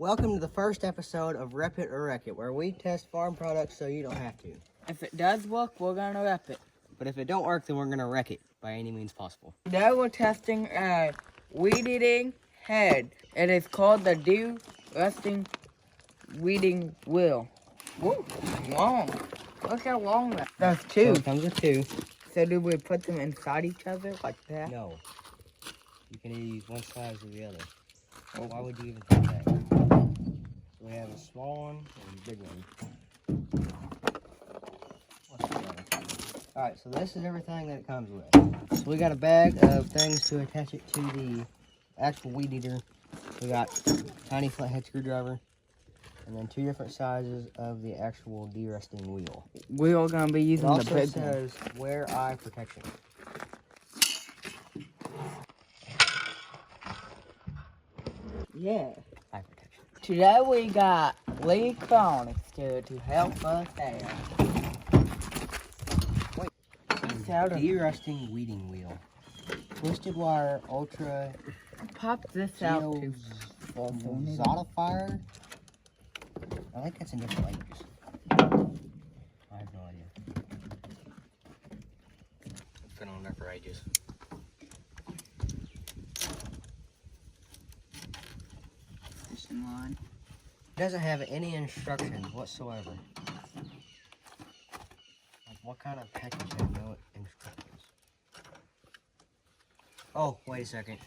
Welcome to the first episode of Rep It or Wreck It, where we test farm products so you don't have to. If it does work, we're gonna rep it. But if it don't work, then we're gonna wreck it by any means possible. Today we're testing a weed-eating head. It is called the Derusting weeding wheel. Whoa, long. Look how long that. That's two. So it comes with two. So do we put them inside each other like that? No. You can either use one side or the other. Well, why would you even think that? So we have a small one and a big one. Alright, so this is everything that it comes with. So we got a bag of things to attach it to the actual weed eater. We got tiny flathead screwdriver, and then two different sizes of the actual derusting wheel. We're gonna be using the big one. It also says wear eye protection. Yeah. Eye protection. Today we got electronics to help us out. Wait. Derusting weeding wheel. Twisted wire ultra. Pop this out to Zodifier. I think that's in different languages. I have no idea. It's been on there for ages. Fishing line. It doesn't have any instructions whatsoever. Like what kind of package has no instructions? Oh, wait a second.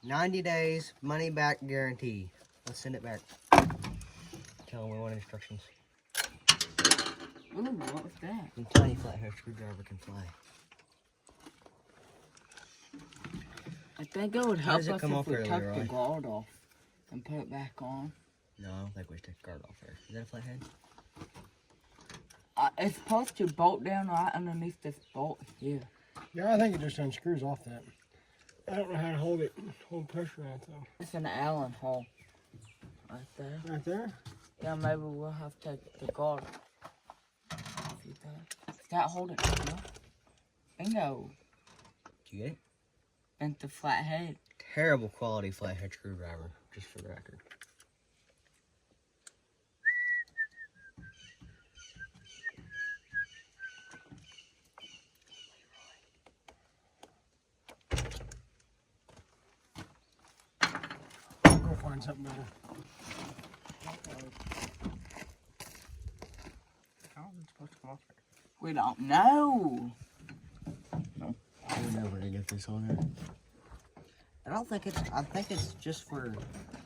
90 days money back guarantee. Let's send it back. Tell them we want instructions. Ooh, what was that? And tiny flathead screwdriver can fly. I think it would help us come if off we earlier, took the Roy? guard off and put it back on. No, I don't think we should take the guard off there. Is that a flathead? It's supposed to bolt down right underneath this bolt here. Yeah, I think it just unscrews off that. I don't know how to hold pressure on it though. It's an Allen hole. Right there. Right there? Yeah, maybe we'll have to take the guard. See that? Is that holding it enough? Bingo. Did you get it? Bent the flathead. Terrible quality flathead screwdriver, just for the record. Go find something better. How is it supposed to come off there? We don't know. I don't know where to get this on there. I think it's just for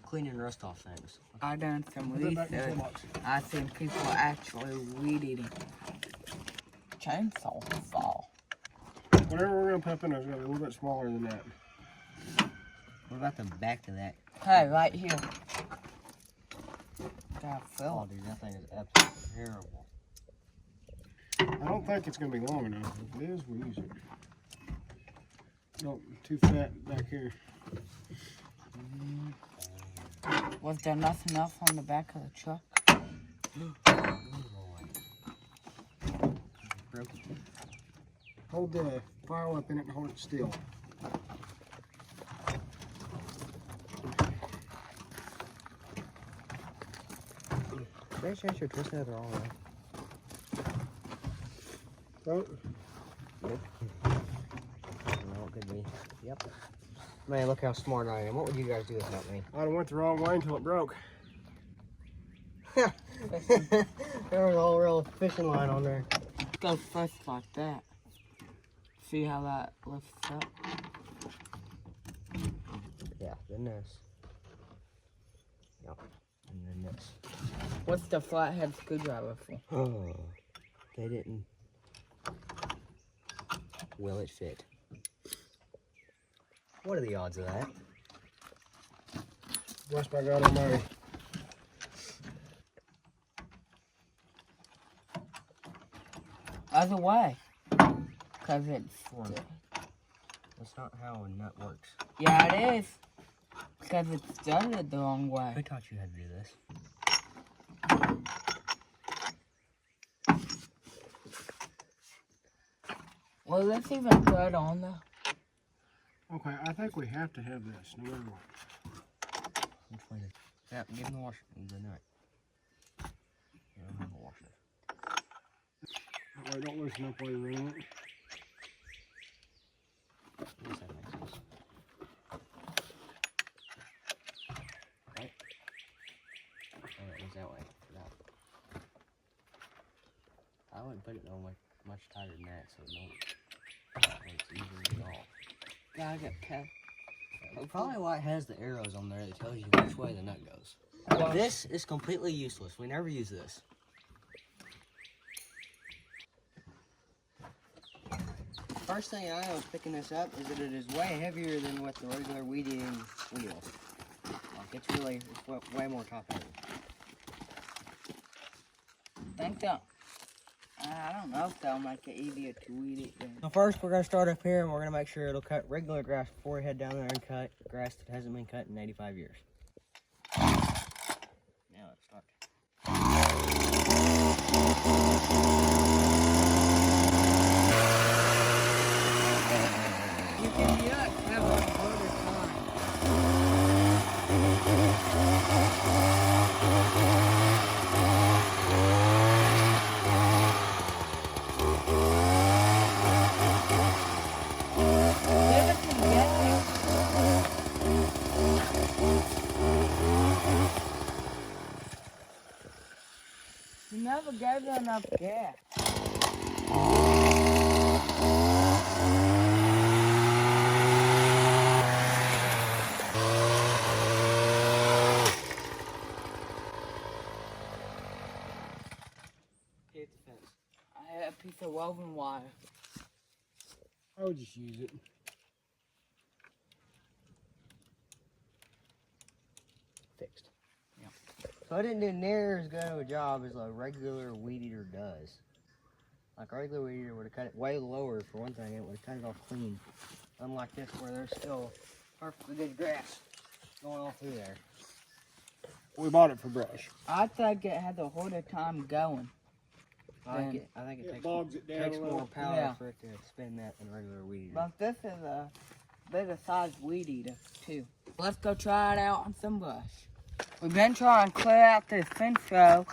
cleaning rust off things. I done some Put it back in the research. toolbox. I seen people actually weed eating chainsaw saw. Whatever we're gonna put in is gonna be a little bit smaller than that. What about the back to that? Hey, right here. That Oh, fell. dude, that thing is absolutely terrible. I don't think it's gonna be long enough. If it is, we'll use it. No, too fat back here. Was there nothing else on the back of the truck? Broken. Hold the file up in it and hold it still. Great chance you're twisting it all right. Oh, Nope. No, it could be. Yep. Man, look how smart I am. What would you guys do without me? I'd have went the wrong way until it broke. There was a whole row of fishing line on there. Go first like that. See how that lifts up? Yeah, then this. Yep. And then this. What's the flathead screwdriver for? Oh, they didn't. Will it fit? What are the odds of that? Blessed by God Almighty. Other way. Because it's... That's not how a nut works. Yeah, it is. Because it's started the wrong way. Who taught you how to do this? Well, let's even put it on there. Okay, I think we have to have this, no matter what. Which way is Yep, give him the washer. He's a nut. You don't have a washer. That way don't loosen up while you're running it. Yes, that makes sense. Right? Oh, it was that way. Forgot. I wouldn't put it no much tighter than that, so it's easily off. Gotta get cut. Probably why it has the arrows on there that tells you which way the nut goes. This is completely useless. We never use this. First thing I know picking this up is that it is way heavier than what the regular weed eating wheel. Like it's way more top heavy. Think so. I don't know if that'll make it easier to weed it then. So first we're gonna start up here and we're gonna make sure it'll cut regular grass before we head down there and cut grass that hasn't been cut in 85 years. Now let's start. You can just have a harder time. You never gave her enough gas. Hit the fence. I had a piece of woven wire. I would just use it. Fixed. Yeah. So I didn't do near as good of a job as a regular weed eater does. Like a regular weed eater would have cut it way lower for one thing, it would have cut it off clean. Unlike this where there's still perfectly good grass going all through there. We bought it for brush. I think it had a harder time going. I think it takes, bogs it down takes a more little. power Yeah. for it to spin that than a regular weed eater. But this is a bigger size weed eater too. Let's go try it out on some brush. We've been trying to clear out this fence row,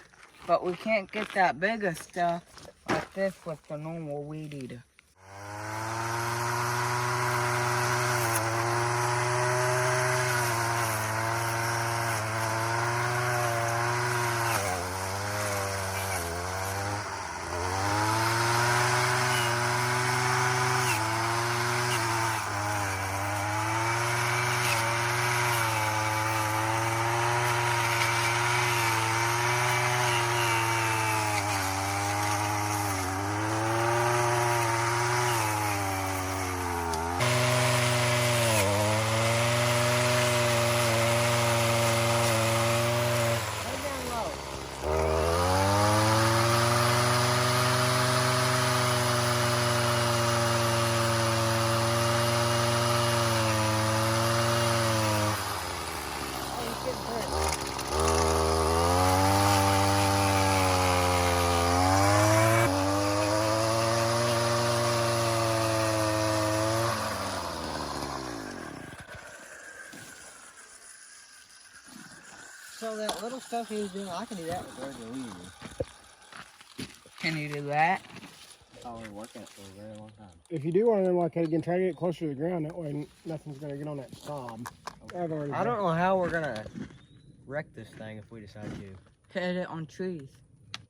but we can't get that bigger stuff like this with the normal weed eater. So that little stuff he was doing, I can do that with regular weed eater. Can you do that? I've already worked at it for a very long time. If you do one of them like that again, try to get it closer to the ground. That way nothing's going to get on that cob. I've already I don't know how we're gonna wreck this thing if we decide to. Hit it on trees.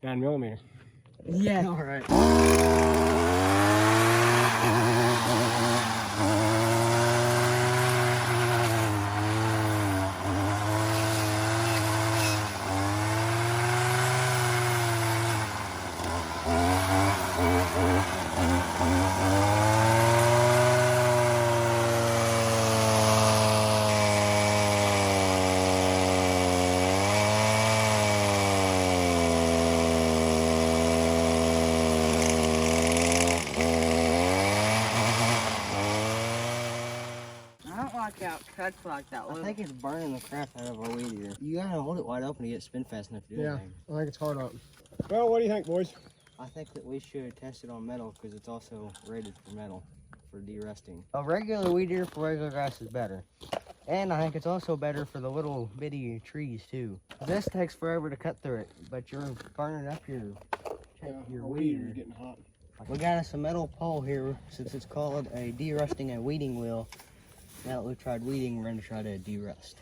9mm. Yeah. All right. Cuts like that. I think it's burning the crap out of our weed eater. You gotta hold it wide open to get it spin fast enough to do anything. I think it's hard on. Well, what do you think, boys? I think that we should test it on metal because it's also rated for metal for derusting. A regular weed eater for regular grass is better. And I think it's also better for the little bitty trees too. This takes forever to cut through it, but you're burning up your weed weed. is getting hot. We got us a metal pole here since it's called a derusting and weeding wheel. Now that we've tried weeding, we're going to try to derust.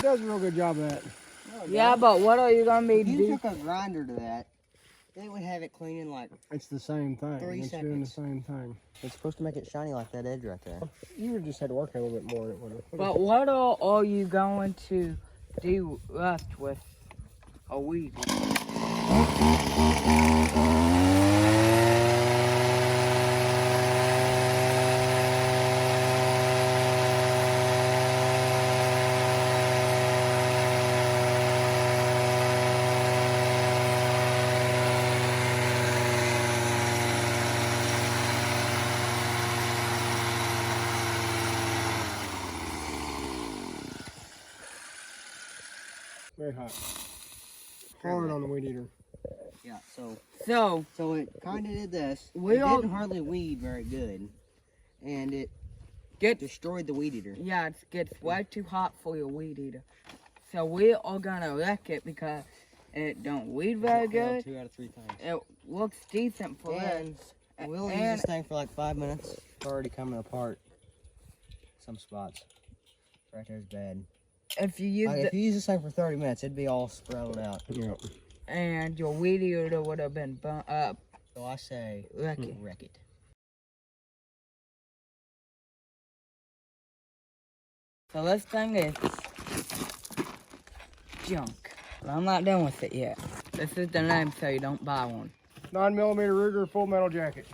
Does a real good job of that. Yeah, but what are you gonna be If you doing? took a grinder to that, they would have it clean in like It's the same thing. 3 it's doing the seconds. same thing. It's supposed to make it shiny like that edge right there. You would just had to work a little bit more. It would have. But what are you going to do left with a weed? Very hot. Hard on the weed eater. Yeah, So so it kind of did this. We It all- didn't hardly weed very good, and it get destroyed the weed eater. yeah, it gets way too hot for your weed eater. So we are gonna wreck it because it don't weed very It failed good. 2 out of 3 times. It looks decent for And this. we'll use And this thing for like 5 minutes. It's already coming apart. Some spots. Right there's bad. if you use Like, the, if you use this thing for 30 minutes, it'd be all sprouted out. Yeah. and your weed eater would have been burnt up, So I say, wreck it. wreck it. So this thing is junk. But I'm not done with it yet. This is the name, so you don't buy one. 9mm Ruger full metal jacket.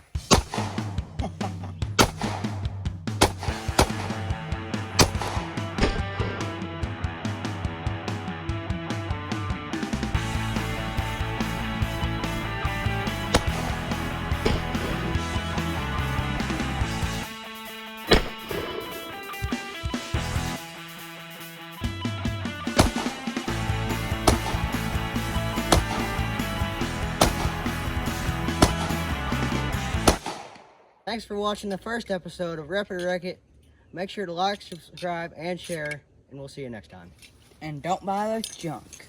Thanks for watching the first episode of Rep It or Wreck It. Make sure to like, subscribe, and share, and we'll see you next time. And don't buy this junk.